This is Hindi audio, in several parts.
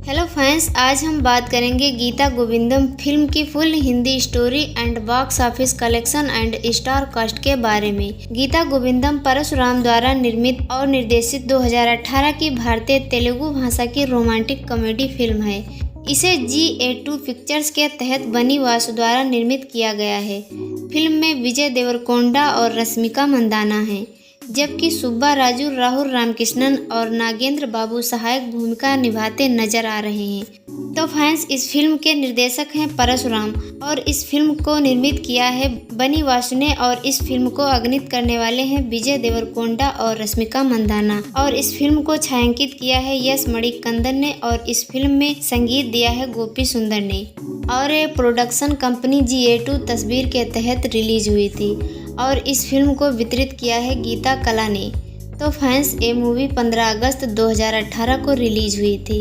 हेलो फ्रेंड्स, आज हम बात करेंगे गीता गोविंदम फिल्म की full Hindi story and box office collection and star cast के बारे में। गीता गोविंदम परशुराम द्वारा निर्मित और निर्देशित 2018 की भारतीय तेलुगु भाषा की रोमांटिक कॉमेडी फिल्म है। इसे GA2 पिक्चर्स के तहत बनी वासु द्वारा निर्मित किया गया है। फिल्म में विजय देवरकोंडा और रश्मिका मंदाना हैं, जबकि सुब्बा राजू, राहुल रामकृष्णन और नागेंद्र बाबू सहायक भूमिका निभाते नजर आ रहे हैं। तो फैंस, इस फिल्म के निर्देशक हैं परशुराम और इस फिल्म को निर्मित किया है बनी वासु ने और इस फिल्म को अग्नित करने वाले हैं विजय देवरकोंडा और रश्मिका मंदाना और इस फिल्म को छायांकित किया है यश मणिकंदन ने और इस फिल्म में संगीत दिया है गोपी सुंदर ने और ये प्रोडक्शन कंपनी GA2 तस्वीर के तहत रिलीज हुई थी और इस फिल्म को वितरित किया है गीता कला ने। तो फैंस, ये मूवी 15 अगस्त 2018 को रिलीज हुई थी।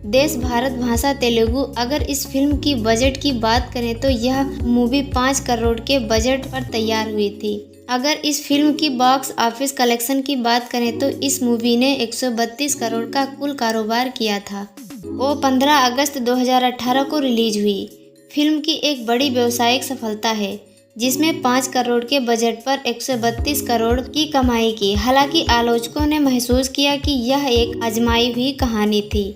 देश भारत भाषा तेलुगु। अगर इस फिल्म की बजट की बात करें तो यह मूवी 5 करोड़ के बजट पर तैयार हुई थी। अगर इस फिल्म की बॉक्स ऑफिस कलेक्शन की बात करें तो इस मूवी ने 132 करोड़ का कुल कारोबार किया था। वो 15 अगस्त 2018 को रिलीज हुई। फिल्म की एक बड़ी व्यावसायिक सफलता है जिसमें 5 करोड़ के बजट पर 132 करोड़ की कमाई की। हालांकि आलोचकों ने महसूस किया कि यह एक आजमाई हुई कहानी थी।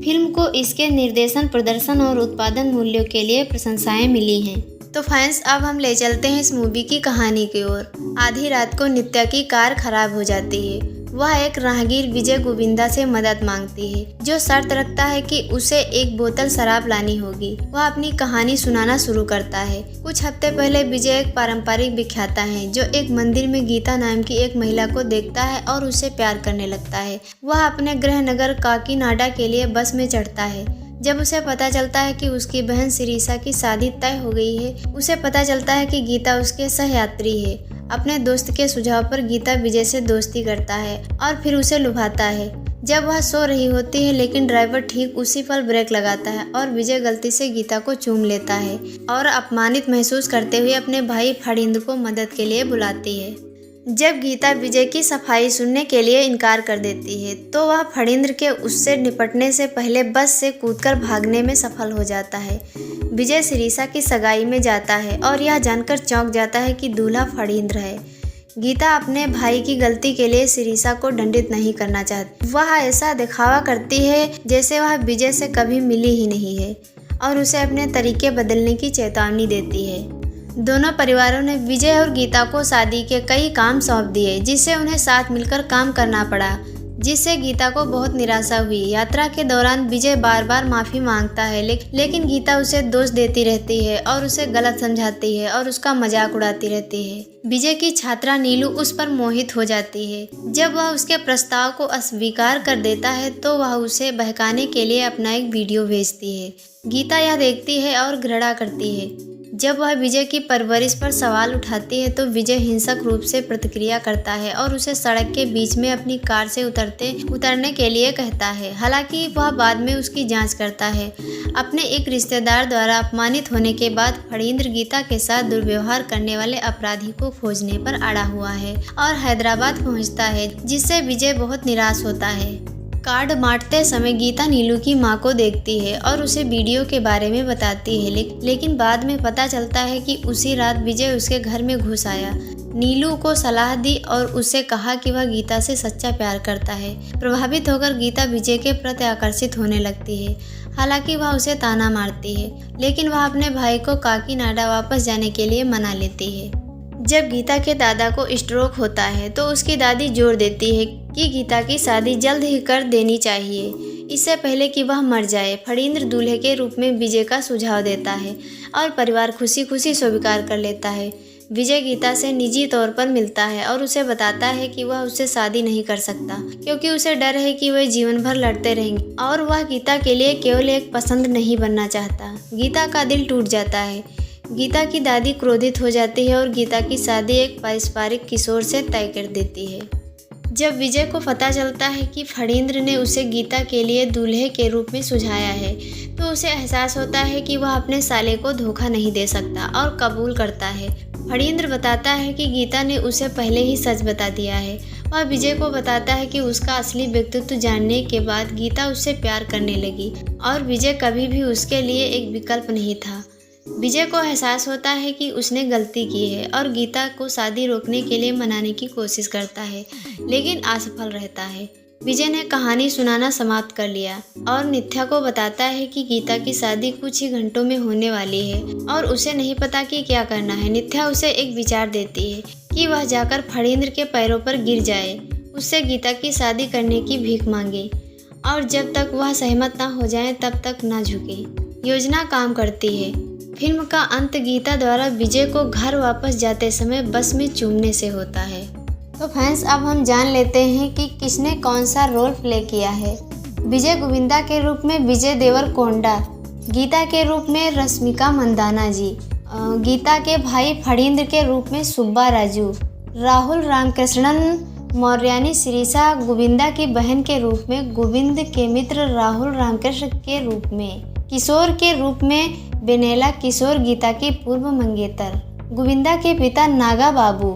फिल्म को इसके निर्देशन, प्रदर्शन और उत्पादन मूल्यों के लिए प्रशंसाएं मिली हैं। तो फैंस, अब हम ले चलते हैं इस मूवी की कहानी की ओर। आधी रात को नित्या की कार खराब हो जाती है। वह एक राहगीर विजय गोविंदा से मदद मांगती है, जो शर्त रखता है कि उसे एक बोतल शराब लानी होगी। वह अपनी कहानी सुनाना शुरू करता है। कुछ हफ्ते पहले विजय एक पारंपरिक विख्याता है जो एक मंदिर में गीता नाम की एक महिला को देखता है और उससे प्यार करने लगता है। वह अपने गृह नगर काकीनाडा के लिए बस में चढ़ता है। जब उसे पता चलता है कि उसकी बहन शिरीषा की शादी तय हो गई है, उसे पता चलता है कि गीता उसके सहयात्री है। अपने दोस्त के सुझाव पर गीता विजय से दोस्ती करता है और फिर उसे लुभाता है। जब वह सो रही होती है लेकिन ड्राइवर ठीक उसी पल ब्रेक लगाता है और विजय गलती से गीता को चूम लेता है और अपमानित महसूस करते हुए अपने भाई फणींद्र को मदद के लिए बुलाती है। जब गीता विजय की सफाई सुनने के लिए इनकार कर देती है तो वह फणींद्र के उससे निपटने से पहले बस से कूदकर भागने में सफल हो जाता है। विजय शिरीषा की सगाई में जाता है और यह जानकर चौंक जाता है कि दूल्हा फणींद्र है। गीता अपने भाई की गलती के लिए शिरीषा को दंडित नहीं करना चाहती। वह ऐसा दिखावा करती है जैसे वह विजय से कभी मिली ही नहीं है और उसे अपने तरीके बदलने की चेतावनी देती है। दोनों परिवारों ने विजय और गीता को शादी के कई काम सौंप दिए, जिससे उन्हें साथ मिलकर काम करना पड़ा, जिससे गीता को बहुत निराशा हुई। यात्रा के दौरान विजय बार बार माफ़ी मांगता है लेकिन गीता उसे दोष देती रहती है और उसे गलत समझाती है और उसका मजाक उड़ाती रहती है। विजय की छात्रा नीलू उस पर मोहित हो जाती है। जब वह उसके प्रस्ताव को अस्वीकार कर देता है तो वह उसे बहकाने के लिए अपना एक वीडियो भेजती है। गीता यह देखती है और घृणा करती है। जब वह विजय की परवरिश पर सवाल उठाती है तो विजय हिंसक रूप से प्रतिक्रिया करता है और उसे सड़क के बीच में अपनी कार से उतरने के लिए कहता है। हालांकि वह बाद में उसकी जांच करता है। अपने एक रिश्तेदार द्वारा अपमानित होने के बाद फणींद्र गीता के साथ दुर्व्यवहार करने वाले अपराधी को खोजने पर अड़ा हुआ है और हैदराबाद पहुंचता है, जिससे विजय बहुत निराश होता है। कार्ड बांटते समय गीता नीलू की मां को देखती है और उसे वीडियो के बारे में बताती है, लेकिन बाद में पता चलता है कि उसी रात विजय उसके घर में घुस आया, नीलू को सलाह दी और उसे कहा कि वह गीता से सच्चा प्यार करता है। प्रभावित होकर गीता विजय के प्रति आकर्षित होने लगती है। हालांकि वह उसे ताना मारती है, लेकिन वह अपने भाई को काकीनाडा वापस जाने के लिए मना लेती है। जब गीता के दादा को स्ट्रोक होता है तो उसकी दादी जोर देती है कि गीता की शादी जल्द ही कर देनी चाहिए, इससे पहले कि वह मर जाए। फणींद्र दूल्हे के रूप में विजय का सुझाव देता है और परिवार खुशी खुशी स्वीकार कर लेता है। विजय गीता से निजी तौर पर मिलता है और उसे बताता है कि वह उससे शादी नहीं कर सकता क्योंकि उसे डर है कि वे जीवन भर लड़ते रहेंगे और वह गीता के लिए केवल एक पसंद नहीं बनना चाहता। गीता का दिल टूट जाता है। गीता की दादी क्रोधित हो जाती है और गीता की शादी एक पारस्परिक किशोर से तय कर देती है। जब विजय को पता चलता है कि फणींद्र ने उसे गीता के लिए दूल्हे के रूप में सुझाया है तो उसे एहसास होता है कि वह अपने साले को धोखा नहीं दे सकता और कबूल करता है। फणींद्र बताता है कि गीता ने उसे पहले ही सच बता दिया है। वह विजय को बताता है कि उसका असली व्यक्तित्व जानने के बाद गीता उससे प्यार करने लगी और विजय कभी भी उसके लिए एक विकल्प नहीं था। विजय को एहसास होता है कि उसने गलती की है और गीता को शादी रोकने के लिए मनाने की कोशिश करता है, लेकिन असफल रहता है। विजय ने कहानी सुनाना समाप्त कर लिया और नित्या को बताता है कि गीता की शादी कुछ ही घंटों में होने वाली है और उसे नहीं पता कि क्या करना है। नित्या उसे एक विचार देती है कि वह जाकर फणींद्र के पैरों पर गिर जाए, उससे गीता की शादी करने की भीख मांगे और जब तक वह सहमत ना हो जाए तब तक ना झुके। योजना काम करती है। फिल्म का अंत गीता द्वारा विजय को घर वापस जाते समय बस में चूमने से होता है। तो फ्रेंड्स, अब हम जान लेते हैं कि किसने कौन सा रोल प्ले किया है। विजय गोविंदा के रूप में विजय देवरकोंडा, गीता के रूप में रश्मिका मंदाना जी, गीता के भाई फणींद्र के रूप में सुब्बा राजू, राहुल रामकृष्णन मौर्यानी शिरीषा गोविंदा की बहन के रूप में, गोविंद के मित्र राहुल रामकृष्ण के रूप में, किशोर के रूप में बेनेला किशोर गीता की पूर्व मंगेतर, गोविंदा के पिता नागा बाबू,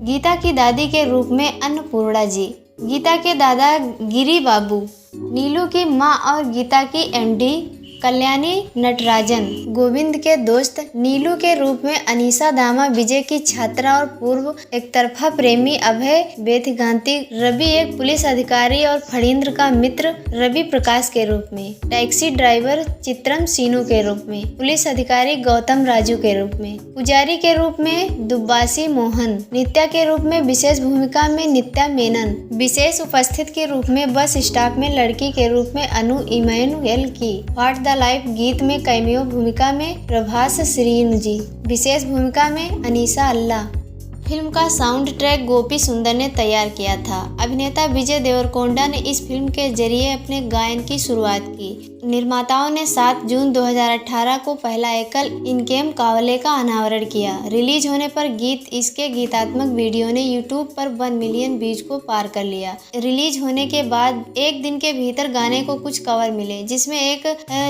गीता की दादी के रूप में अन्नपूर्णा जी, गीता के दादा गिरी बाबू, नीलू की माँ और गीता की एमडी कल्याणी नटराजन, गोविंद के दोस्त नीलू के रूप में अनीसा दामा, विजय की छात्रा और पूर्व एकतरफा प्रेमी अभय बेथगांती, रवि एक पुलिस अधिकारी और फणींद्र का मित्र रवि प्रकाश के रूप में, टैक्सी ड्राइवर चित्रम सीनू के रूप में, पुलिस अधिकारी गौतम राजू के रूप में, पुजारी के रूप में दुब्बासी मोहन, नित्या के रूप में विशेष भूमिका में नित्या मेनन, विशेष उपस्थित के रूप में बस स्टॉप में लड़की के रूप में अनु इमैनुएल की, व्हाट द लाइफ गीत में कैमियो भूमिका में प्रभास श्रीनु जी, विशेष भूमिका में अनीसा अल्लाह। फिल्म का साउंड ट्रैक गोपी सुंदर ने तैयार किया था। अभिनेता विजय देवरकोंडा ने इस फिल्म के जरिए अपने गायन की शुरुआत की। निर्माताओं ने 7 जून 2018 को पहला एकल इनकेम कावले का अनावरण किया। रिलीज होने पर गीत इसके गीतात्मक वीडियो ने यूट्यूब पर 1 मिलियन व्यूज को पार कर लिया। रिलीज होने के बाद एक दिन के भीतर गाने को कुछ कवर मिले, जिसमें एक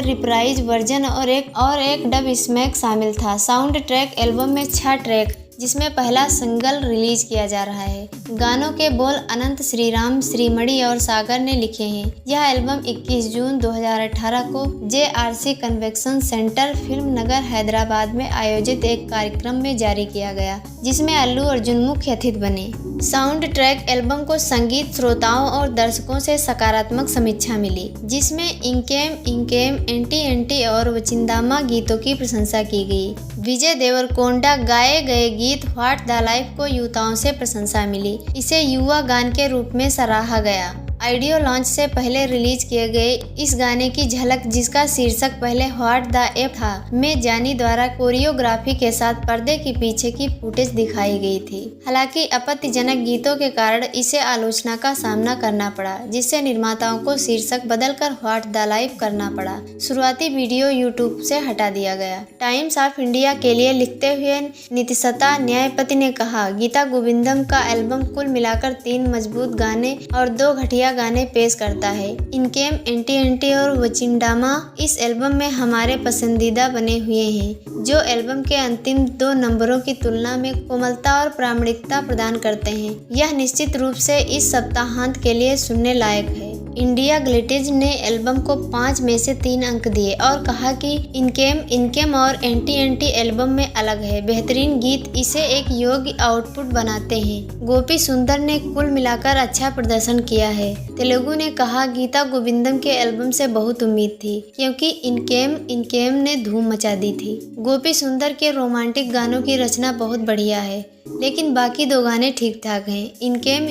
रिप्राइज वर्जन और एक डब स्मैक शामिल था। साउंड ट्रैक एल्बम में 6 ट्रैक, जिसमें पहला सिंगल रिलीज किया जा रहा है। गानों के बोल अनंत श्रीराम, श्रीमणि और सागर ने लिखे हैं। यह एल्बम 21 जून 2018 को JRC कन्वेंशन सेंटर फिल्म नगर हैदराबाद में आयोजित एक कार्यक्रम में जारी किया गया, जिसमें अल्लू अर्जुन मुख्य अतिथि बने। साउंड ट्रैक एल्बम को संगीत श्रोताओं और दर्शकों से सकारात्मक समीक्षा मिली, जिसमें इंकेम, एंटी एंटी और वचिंदामा गीतों की प्रशंसा की गई। विजय देवरकोंडा गाए गए गीत व्हाट द लाइफ को युवताओं से प्रशंसा मिली। इसे युवा गान के रूप में सराहा गया। ऑडियो लॉन्च से पहले रिलीज किए गए इस गाने की झलक, जिसका शीर्षक पहले व्हाट द एफ था, में जानी द्वारा कोरियोग्राफी के साथ पर्दे के पीछे की फुटेज दिखाई गई थी। हालांकि आपत्तिजनक गीतों के कारण इसे आलोचना का सामना करना पड़ा, जिससे निर्माताओं को शीर्षक बदलकर व्हाट द लाइफ करना पड़ा। शुरुआती वीडियो यूट्यूब से हटा दिया गया। टाइम्स ऑफ इंडिया के लिए लिखते हुए नितिशता न्यायपति ने कहा, गीता गोविंदम का एल्बम कुल मिलाकर 3 मजबूत गाने और 2 घटिया गाने पेश करता है। इनकेम, एंटी एंटी और वचिंडामा इस एल्बम में हमारे पसंदीदा बने हुए हैं, जो एल्बम के अंतिम 2 नंबरों की तुलना में कोमलता और प्रामाणिकता प्रदान करते हैं। यह निश्चित रूप से इस सप्ताहांत के लिए सुनने लायक है। इंडिया ग्लिटिज ने एल्बम को 5 में से 3 अंक दिए और कहा कि इनकेम और एंटी एंटी एल्बम में अलग है। बेहतरीन गीत इसे एक योग्य आउटपुट बनाते हैं। गोपी सुंदर ने कुल मिलाकर अच्छा प्रदर्शन किया है। तेलुगु ने कहा, गीता गोविंदम के एल्बम से बहुत उम्मीद थी, क्योंकि इनकेम ने धूम मचा दी थी। गोपी सुंदर के रोमांटिक गानों की रचना बहुत बढ़िया है, लेकिन बाकी 2 गाने ठीक ठाक हैं। इनकेम,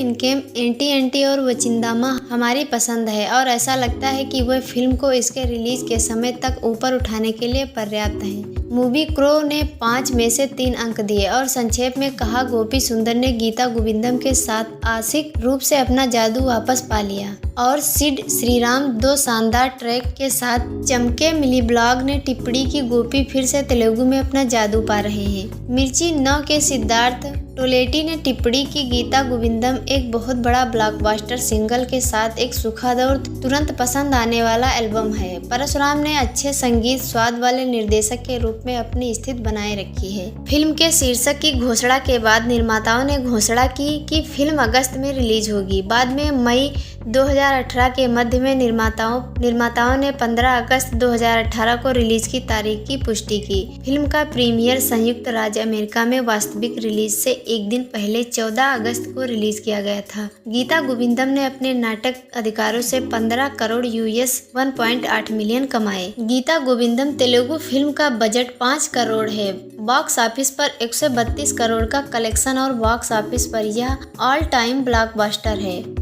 एंटी एंटी और वचिंदामा हमारी पसंद है और ऐसा लगता है कि वह फिल्म को इसके रिलीज के समय तक ऊपर उठाने के लिए पर्याप्त है। मूवी क्रो ने 5 में से 3 अंक दिए और संक्षेप में कहा, गोपी सुंदर ने गीता गोविंदम के साथ आशिक रूप से अपना जादू वापस पा लिया और सिड श्रीराम 2 शानदार ट्रैक के साथ चमके। मिली ब्लॉग ने टिप्पणी की, गोपी फिर से तेलुगु में अपना जादू पा रहे हैं। मिर्ची 9 के सिद्धार्थ टोलेटी ने टिप्पणी की, गीता गोविंदम एक बहुत बड़ा ब्लॉकबस्टर सिंगल के साथ एक सुखद और तुरंत पसंद आने वाला एल्बम है। परशुराम ने अच्छे संगीत स्वाद वाले निर्देशक के रूप में अपनी स्थिति बनाए रखी है। फिल्म के शीर्षक की घोषणा के बाद निर्माताओं ने घोषणा की कि फिल्म अगस्त में रिलीज होगी। बाद में मई 2018 के मध्य में निर्माताओं ने 15 अगस्त 2018 को रिलीज की तारीख की पुष्टि की। फिल्म का प्रीमियर संयुक्त राज्य अमेरिका में वास्तविक रिलीज से एक दिन पहले 14 अगस्त को रिलीज किया गया था। गीता गोविंदम ने अपने नाटक अधिकारों से 15 करोड़ US 1.8 मिलियन कमाए। गीता गोविंदम तेलुगु फिल्म का बजट 5 करोड़ है। बॉक्स ऑफिस पर 132 करोड़ का कलेक्शन और बॉक्स ऑफिस पर यह ऑल टाइम ब्लॉकबस्टर है।